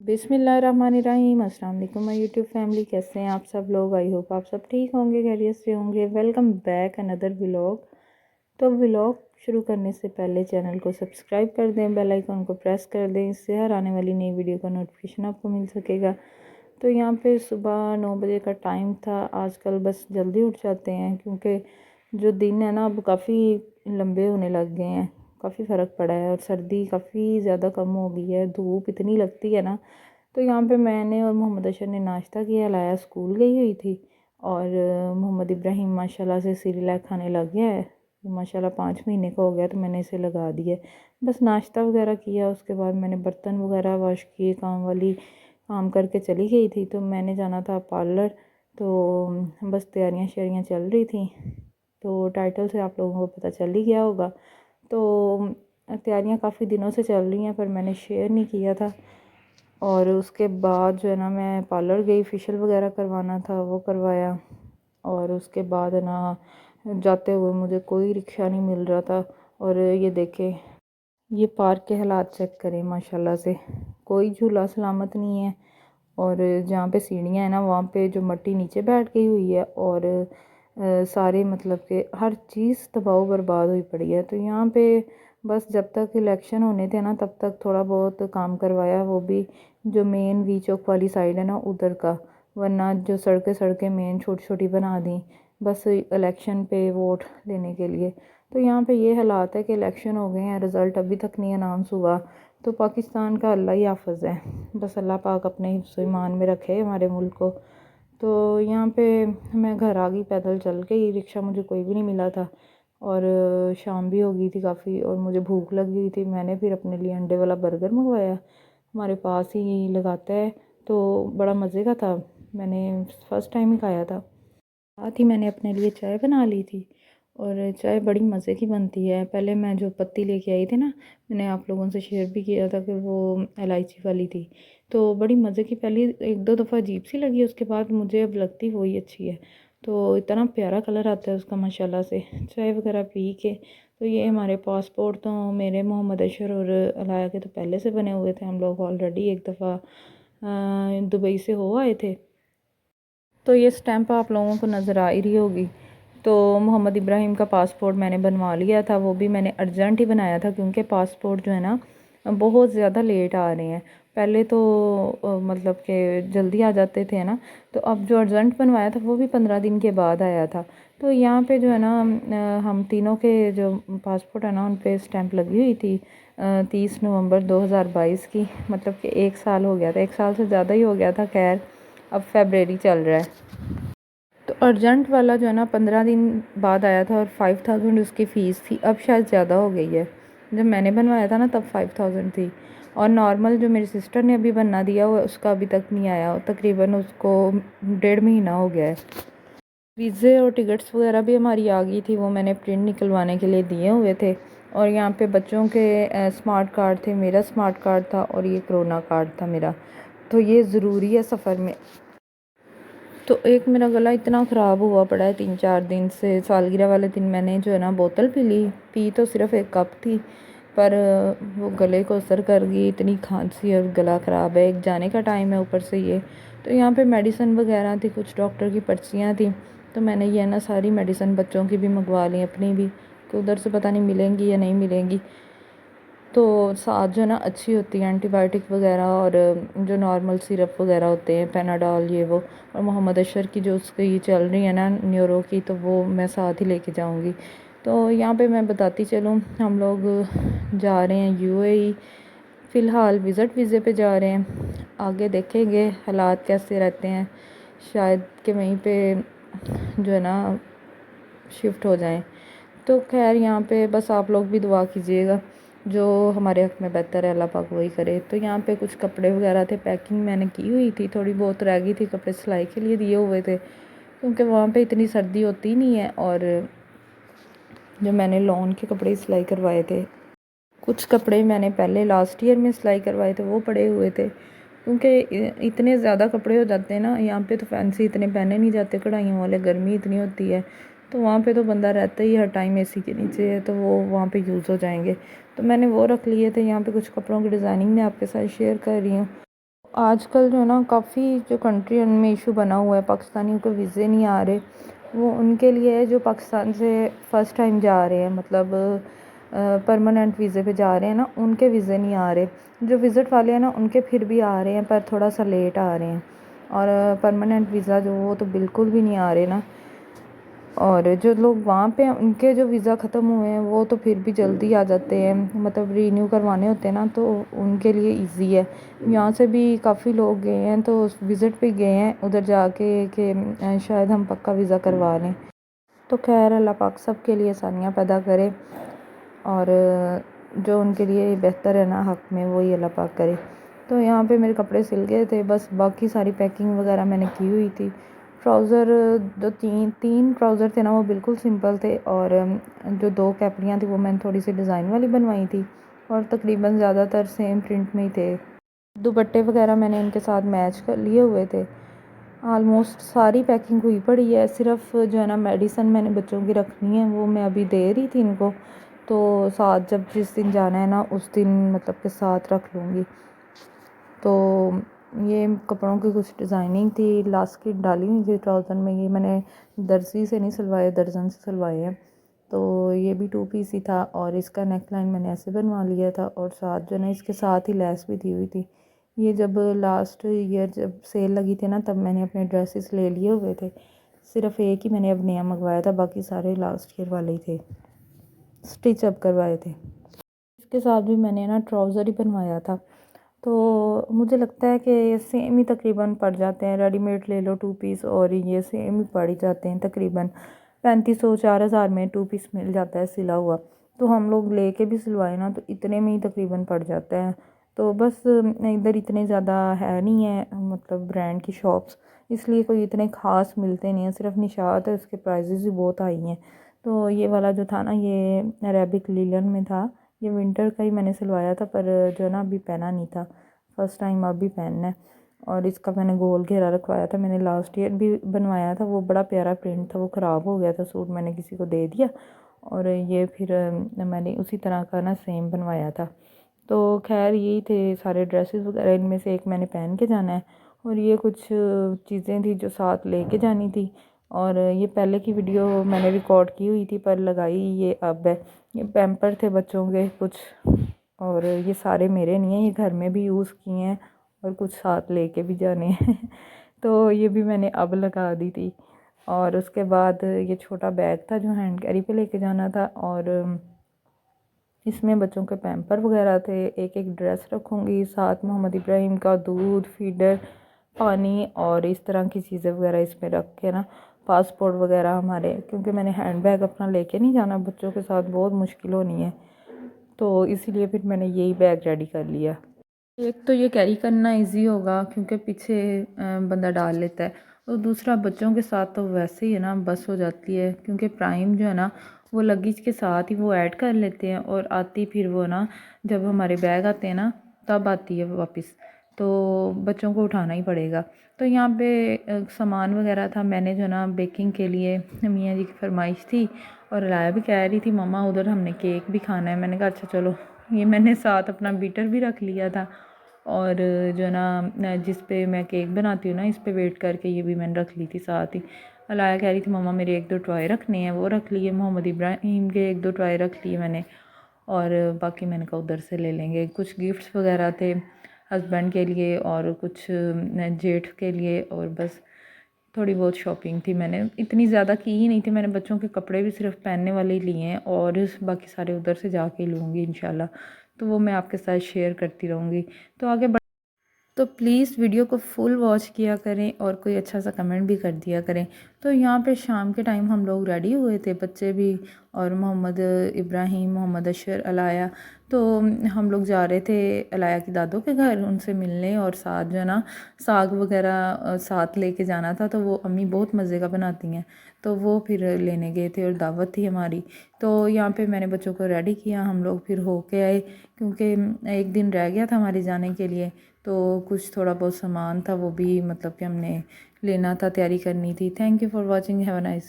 बिस्मिल्लाहिर्रहमानिर्रहीम। अस्सलाम वालेकुम माय यूट्यूब फैमिली, कैसे हैं आप सब लोग। आई होप आप सब ठीक होंगे, खैरियत से होंगे। Welcome back another vlog. तो व्लॉग शुरू करने से पहले चैनल को सब्सक्राइब कर दें, बेल आइकन को प्रेस कर दें, इससे हर आने वाली नई वीडियो का नोटिफिकेशन आपको मिल सकेगा। तो यहाँ पे सुबह 9 बजे का टाइम था। आजकल बस जल्दी उठ जाते हैं क्योंकि जो दिन है ना अब काफ़ी लंबे होने लग गए हैं, काफ़ी फ़र्क पड़ा है और सर्दी काफ़ी ज़्यादा कम हो गई है, धूप इतनी लगती है ना। तो यहाँ पे मैंने और मोहम्मद अशर ने नाश्ता किया, लाया स्कूल गई हुई थी। और मोहम्मद इब्राहिम माशाल्लाह से सिरिलैक खाने लग गया है। माशाल्लाह 5 महीने का हो गया, तो मैंने इसे लगा दिया। बस नाश्ता वगैरह किया, उसके बाद मैंने बर्तन वगैरह वॉश किए, काम वाली काम करके चली गई थी। तो मैंने जाना था पार्लर, तो बस तैयारियां शैयारियाँ चल रही थी। तो टाइटल से आप लोगों को पता चल ही गया होगा। तो तैयारियां काफ़ी दिनों से चल रही हैं, पर मैंने शेयर नहीं किया था। और उसके बाद जो है ना मैं पार्लर गई, फेशियल वगैरह करवाना था, वो करवाया। और उसके बाद है ना जाते हुए मुझे कोई रिक्शा नहीं मिल रहा था। और ये देखें, ये पार्क के हालात चेक करें, माशाल्लाह से कोई झूला सलामत नहीं है। और जहाँ पे सीढ़ियाँ हैं ना, वहाँ पे जो मट्टी नीचे बैठ गई हुई है। और सारे मतलब कि हर चीज़ तबाह बर्बाद हुई पड़ी है। तो यहाँ पे बस जब तक इलेक्शन होने थे ना, तब तक थोड़ा बहुत काम करवाया, वो भी जो मेन वी चौक वाली साइड है ना उधर का। वरना जो सड़कें सड़कें मेन छोटी छोटी बना दी, बस इलेक्शन पे वोट लेने के लिए। तो यहाँ पे ये हालात है कि इलेक्शन हो गए हैं, रिज़ल्ट अभी तक नहीं अनाउंस हुआ। तो पाकिस्तान का अल्लाह ही हाफ़िज़ है, बस अल्लाह पाक अपने हिफ्ज़ ईमान में रखे हमारे मुल्क को। तो यहाँ पे मैं घर आ गई, पैदल चल के ही, रिक्शा मुझे कोई भी नहीं मिला था। और शाम भी हो गई थी काफ़ी, और मुझे भूख लग गई थी। मैंने फिर अपने लिए अंडे वाला बर्गर मंगवाया, हमारे पास ही लगाता है, तो बड़ा मज़े का था। मैंने फ़र्स्ट टाइम ही खाया था। साथ ही मैंने अपने लिए चाय बना ली थी, और चाय बड़ी मज़े की बनती है। पहले मैं जो पत्ती लेके आई थी ना, मैंने आप लोगों से शेयर भी किया था कि वो इलायची वाली थी। तो बड़ी मज़े की, पहले एक दो दफ़ा अजीब सी लगी, उसके बाद मुझे अब लगती वही अच्छी है। तो इतना प्यारा कलर आता है उसका माशाल्लाह से। चाय वगैरह पी के, तो ये हमारे पासपोर्ट तो मेरे मोहम्मद अशर और अलाया के तो पहले से बने हुए थे। हम लोग ऑलरेडी एक दफ़ा दुबई से हो आए थे। तो ये स्टैंप आप लोगों को नज़र आ ही रही होगी। तो मोहम्मद इब्राहिम का पासपोर्ट मैंने बनवा लिया था, वो भी मैंने अर्जेंट ही बनाया था क्योंकि पासपोर्ट जो है ना बहुत ज़्यादा लेट आ रहे हैं। पहले तो मतलब कि जल्दी आ जाते थे ना, तो अब जो अर्जेंट बनवाया था वो भी 15 दिन के बाद आया था। तो यहाँ पे जो है ना हम तीनों के जो पासपोर्ट है ना, उन पे स्टैंप लगी हुई थी 30 नवंबर 2022 की। मतलब कि 1 साल हो गया था, 1 साल से ज़्यादा ही हो गया था। खैर अब फेबररी चल रहा है। तो अर्जेंट वाला जो है ना 15 दिन बाद आया था, और 5000 उसकी फ़ीस थी। अब शायद ज़्यादा हो गई है, जब मैंने बनवाया था ना तब 5000 थी। और नॉर्मल जो मेरी सिस्टर ने अभी बना दिया हुआ, उसका अभी तक नहीं आया, तकरीबन उसको 1.5 महीना हो गया है। वीज़े और टिकट्स वगैरह भी हमारी आ गई थी, वो मैंने प्रिंट निकलवाने के लिए दिए हुए थे। और यहाँ पे बच्चों के स्मार्ट कार्ड थे, मेरा स्मार्ट कार्ड था, और ये कोरोना कार्ड था मेरा। तो ये ज़रूरी है सफ़र में। तो एक मेरा गला इतना ख़राब हुआ पड़ा है 3-4 दिन से। सालगिरह वाले दिन मैंने जो है ना बोतल पी ली, पी तो सिर्फ़ 1 कप थी, पर वो गले को असर कर गई। इतनी खांसी और गला ख़राब है, एक जाने का टाइम है ऊपर से ये। तो यहाँ पे मेडिसिन वगैरह थी, कुछ डॉक्टर की पर्चियाँ थी, तो मैंने ये ना सारी मेडिसिन बच्चों की भी मंगवा ली, अपनी भी, कि उधर से पता नहीं मिलेंगी या नहीं मिलेंगी। तो साथ जो है ना अच्छी होती है एंटीबायोटिक वगैरह, और जो नॉर्मल सिरप वगैरह होते हैं, पेनाडॉल ये वो। और मोहम्मद अशर की जो उसकी चल रही है ना न्यूरो की, तो वो मैं साथ ही लेके जाऊंगी। तो यहाँ पे मैं बताती चलूँ, हम लोग जा रहे हैं यूएई, फ़िलहाल विज़िट वीज़े पे जा रहे हैं। आगे देखेंगे हालात कैसे रहते हैं, शायद कि वहीं पे जो है ना शिफ्ट हो जाएं। तो खैर यहाँ पे बस आप लोग भी दुआ कीजिएगा, जो हमारे हक़ में बेहतर है अल्लाह पाक वही करे। तो यहाँ पे कुछ कपड़े वगैरह थे, पैकिंग मैंने की हुई थी, थोड़ी बहुत रह गई थी, कपड़े सिलाई के लिए दिए हुए थे क्योंकि वहाँ पे इतनी सर्दी होती नहीं है। और जो मैंने लॉन के कपड़े सिलाई करवाए थे, कुछ कपड़े मैंने पहले लास्ट ईयर में सिलाई करवाए थे, वो पड़े हुए थे क्योंकि इतने ज़्यादा कपड़े हो जाते हैं ना। यहाँ पे तो फैंसी इतने पहने नहीं जाते कढ़ाइयों वाले, गर्मी इतनी होती है। तो वहाँ पे तो बंदा रहता ही हर टाइम एसी के नीचे है, तो वो वहाँ पे यूज़ हो जाएंगे। तो मैंने वो रख लिए थे। यहाँ पे कुछ कपड़ों की डिज़ाइनिंग मैं आपके साथ शेयर कर रही हूँ। آج کل جو ہے نا کافی جو کنٹری ان میں ایشو بنا ہوا ہے، پاکستانیوں کو ویزے نہیں آ رہے، وہ ان کے لیے ہے جو پاکستان سے فرسٹ ٹائم جا رہے ہیں، مطلب پرماننٹ ویزے پہ جا رہے ہیں نا، ان کے ویزے نہیں آ رہے۔ جو وزٹ والے ہیں نا ان کے پھر بھی آ رہے ہیں، پر تھوڑا سا لیٹ آ رہے ہیں، اور پرماننٹ ویزا جو وہ تو بالکل بھی نہیں آ رہے نا۔ اور جو لوگ وہاں پہ ہیں ان کے جو ویزا ختم ہوئے ہیں وہ تو پھر بھی جلدی آ جاتے ہیں، مطلب رینیو کروانے ہوتے ہیں نا، تو ان کے لیے ایزی ہے۔ یہاں سے بھی کافی لوگ گئے ہیں تو وزٹ پہ گئے ہیں ادھر جا کے کہ شاید ہم پکا ویزا کروا لیں۔ تو خیر اللہ پاک سب کے لیے آسانیاں پیدا کرے، اور جو ان کے لیے بہتر ہے نا حق میں وہی اللہ پاک کرے۔ تو یہاں پہ میرے کپڑے سل گئے تھے، بس باقی ساری پیکنگ وغیرہ میں نے کی ہوئی تھی۔ ٹراؤزر جو تین ٹراؤزر تھے نا وہ بالکل سمپل تھے، اور جو 2 کیپریاں تھیں وہ میں نے تھوڑی سی ڈیزائن والی بنوائی تھی، اور تقریباً زیادہ تر سیم پرنٹ میں ہی تھے۔ دوپٹے وغیرہ میں نے ان کے ساتھ میچ کر لیے ہوئے تھے۔ آلموسٹ ساری پیکنگ ہوئی پڑی ہے، صرف جو ہے نا میڈیسن میں نے بچوں کی رکھنی ہے، وہ میں ابھی دے رہی تھی ان کو، تو ساتھ جب جس دن جانا ہے نا اس دن مطلب کہ ساتھ رکھ لوں گی۔ تو یہ کپڑوں کی کچھ ڈیزائننگ تھی، لاسکٹ ڈالی ہوئی تھی ٹراؤزر میں، یہ میں نے درزی سے نہیں سلوائے، درزن سے سلوائے ہیں۔ تو یہ بھی 2 پیس ہی تھا، اور اس کا نیک لائن میں نے ایسے بنوا لیا تھا، اور ساتھ جو ہے نا اس کے ساتھ ہی لیس بھی دی ہوئی تھی۔ یہ جب لاسٹ ایئر جب سیل لگی تھی نا تب میں نے اپنے ڈریسز لے لیے ہوئے تھے، صرف ایک ہی میں نے اب نیا منگوایا تھا، باقی سارے لاسٹ ایئر والے ہی تھے، سٹچ اپ کروائے تھے۔ اس کے ساتھ بھی میں نے نا ٹراؤزر ہی بنوایا تھا، تو مجھے لگتا ہے کہ یہ سیم ہی تقریباً پڑ جاتے ہیں، ریڈی میڈ لے لو 2 پیس اور یہ سیم ہی پڑ ہی جاتے ہیں، تقریباً 3500-4000 میں 2 پیس مل جاتا ہے سلا ہوا۔ تو ہم لوگ لے کے بھی سلوائے نا تو اتنے میں ہی تقریباً پڑ جاتا ہے۔ تو بس ادھر اتنے زیادہ ہے نہیں ہے مطلب برانڈ کی شاپس، اس لیے کوئی اتنے خاص ملتے نہیں ہیں، صرف نشاط ہے، اس کے پرائزز بھی بہت ہائی ہیں۔ تو یہ والا جو تھا نا یہ عربک لینن میں تھا، یہ ونٹر کا ہی میں نے سلوایا تھا، پر جو ہے نا ابھی پہنا نہیں تھا، فرسٹ ٹائم اب بھی پہننا ہے۔ اور اس کا میں نے گول گھیرا رکھوایا تھا، میں نے لاسٹ ایئر بھی بنوایا تھا، وہ بڑا پیارا پرنٹ تھا، وہ خراب ہو گیا تھا سوٹ، میں نے کسی کو دے دیا، اور یہ پھر میں نے اسی طرح کا نا سیم بنوایا تھا۔ تو خیر یہی تھے سارے ڈریسز وغیرہ، ان میں سے ایک میں نے پہن کے جانا ہے، اور یہ کچھ چیزیں تھیں جو ساتھ لے کے جانی تھی۔ اور یہ پہلے کی ویڈیو میں نے ریکارڈ کی ہوئی تھی پر لگائی یہ اب ہے۔ یہ پیمپر تھے بچوں کے کچھ، اور یہ سارے میرے نہیں ہیں، یہ گھر میں بھی یوز کیے ہیں اور کچھ ساتھ لے کے بھی جانے ہیں تو یہ بھی میں نے اب لگا دی تھی۔ اور اس کے بعد یہ چھوٹا بیگ تھا جو ہینڈ کیری پہ لے کے جانا تھا، اور اس میں بچوں کے پیمپر وغیرہ تھے، ایک ایک ڈریس رکھوں گی، ساتھ محمد ابراہیم کا دودھ، فیڈر، پانی اور اس طرح کی چیزیں وغیرہ اس میں رکھ کے نا، پاسپورٹ وغیرہ ہمارے، کیونکہ میں نے ہینڈ بیگ اپنا لے کے نہیں جانا، بچوں کے ساتھ بہت مشکل ہونی ہے، تو اسی لیے پھر میں نے یہی بیگ ریڈی کر لیا۔ ایک تو یہ کیری کرنا ایزی ہوگا کیونکہ پیچھے بندہ ڈال لیتا ہے، اور دوسرا بچوں کے ساتھ تو ویسے ہی ہے نا بس ہو جاتی ہے، کیونکہ پرائم جو ہے نا وہ لگیج کے ساتھ ہی وہ ایڈ کر لیتے ہیں، اور آتی پھر وہ نا جب ہمارے بیگ آتے ہیں نا تب آتی ہے واپس، تو بچوں کو اٹھانا ہی پڑے گا۔ تو یہاں پہ سامان وغیرہ تھا، میں نے جو نا بیکنگ کے لیے میاں جی کی فرمائش تھی، اور علایا بھی کہہ رہی تھی مما ادھر ہم نے کیک بھی کھانا ہے، میں نے کہا اچھا چلو، یہ میں نے ساتھ اپنا بیٹر بھی رکھ لیا تھا، اور جو نا جس پہ میں کیک بناتی ہوں نا اس پہ ویٹ کر کے یہ بھی میں نے رکھ لی تھی ساتھ ہی۔ علایا کہہ رہی تھی مما میرے 1-2 ٹوائے رکھنے ہیں، وہ رکھ لیے، محمد ابراہیم کے 1-2 ٹوائے رکھ لیے میں نے، اور باقی میں نے کہا ادھر سے لے لیں گے۔ کچھ گفٹس وغیرہ تھے ہسبینڈ کے لیے اور کچھ جیٹھ کے لیے، اور بس تھوڑی بہت شاپنگ تھی، میں نے اتنی زیادہ کی ہی نہیں تھی، میں نے بچوں کے کپڑے بھی صرف پہننے والے ہی لیے ہیں، اور باقی سارے ادھر سے جا کے لوں گی انشاءاللہ، تو وہ میں آپ کے ساتھ شیئر کرتی رہوں گی۔ تو آگے تو پلیز ویڈیو کو فل واچ کیا کریں، اور کوئی اچھا سا کمنٹ بھی کر دیا کریں۔ تو یہاں پہ شام کے ٹائم ہم لوگ ریڈی ہوئے تھے، بچے بھی، اور محمد ابراہیم، محمد اشر، علایا، تو ہم لوگ جا رہے تھے علایا کی دادوں کے گھر ان سے ملنے، اور ساتھ جو ہے نا ساگ وغیرہ ساتھ لے کے جانا تھا، تو وہ امی بہت مزے کا بناتی ہیں، تو وہ پھر لینے گئے تھے، اور دعوت تھی ہماری۔ تو یہاں پہ میں نے بچوں کو ریڈی کیا، ہم لوگ پھر ہو کے آئے، کیونکہ ایک دن رہ گیا تھا ہمارے جانے کے لیے، تو کچھ تھوڑا بہت سامان تھا وہ بھی مطلب کہ ہم نے لینا تھا، تیاری کرنی تھی۔ Thank you for watching, have a nice